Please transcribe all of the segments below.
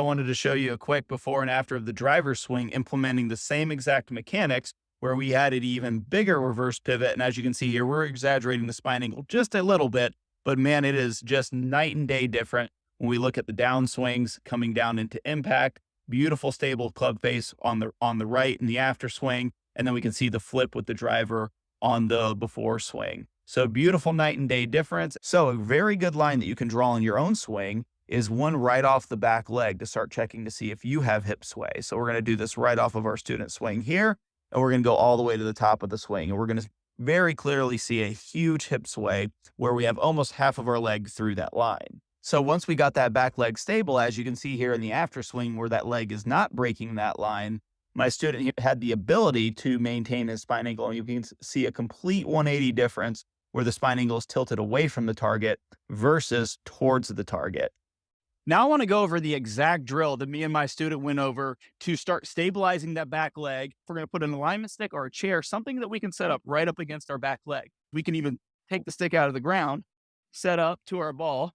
wanted to show you a quick before and after of the driver's swing implementing the same exact mechanics where we added even bigger reverse pivot. And as you can see here, we're exaggerating the spine angle just a little bit, but man, it is just night and day different when we look at the down swings coming down into impact. Beautiful stable club face on the right in the after swing, and then we can see the flip with the driver on the before swing. So beautiful night and day difference. So a very good line that you can draw on your own swing is one right off the back leg to start checking to see if you have hip sway. So we're going to do this right off of our student swing here, and we're going to go all the way to the top of the swing, and we're going to very clearly see a huge hip sway where we have almost half of our leg through that line. So once we got that back leg stable, as you can see here in the after swing where that leg is not breaking that line, my student had the ability to maintain his spine angle. And you can see a complete 180 difference where the spine angle is tilted away from the target versus towards the target. Now I want to go over the exact drill that me and my student went over to start stabilizing that back leg. We're going to put an alignment stick or a chair, something that we can set up right up against our back leg. We can even take the stick out of the ground, set up to our ball,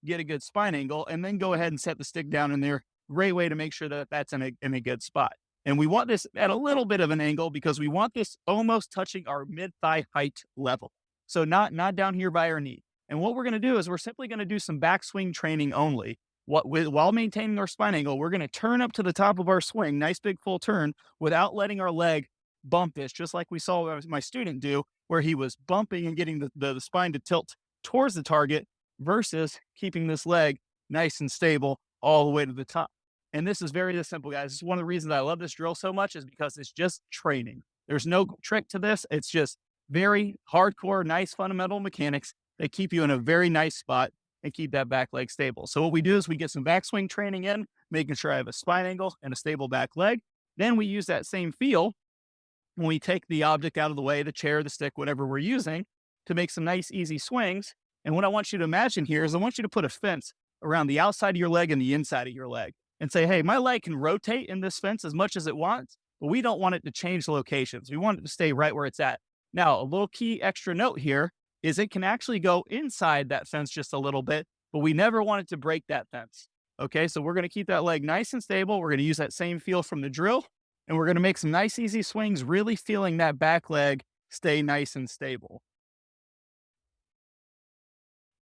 get a good spine angle, and then go ahead and set the stick down in there. Great way to make sure that that's in a good spot. And we want this at a little bit of an angle because we want this almost touching our mid-thigh height level. So not down here by our knee. And what we're going to do is we're simply going to do some backswing training only. While maintaining our spine angle, we're going to turn up to the top of our swing, nice big full turn, without letting our leg bump this, just like we saw my student do, where he was bumping and getting the spine to tilt towards the target versus keeping this leg nice and stable all the way to the top. And this is very simple, guys. This is one of the reasons I love this drill so much is because it's just training. There's no trick to this. It's just very hardcore, nice fundamental mechanics that keep you in a very nice spot and keep that back leg stable. So what we do is we get some backswing training in, making sure I have a spine angle and a stable back leg. Then we use that same feel when we take the object out of the way, the chair, the stick, whatever we're using, to make some nice, easy swings. And what I want you to imagine here is I want you to put a fence around the outside of your leg and the inside of your leg and say, hey, my leg can rotate in this fence as much as it wants, but we don't want it to change locations. We want it to stay right where it's at. Now, a little key extra note here is it can actually go inside that fence just a little bit, but we never want it to break that fence. Okay, so we're going to keep that leg nice and stable. We're going to use that same feel from the drill, and we're going to make some nice, easy swings, really feeling that back leg stay nice and stable.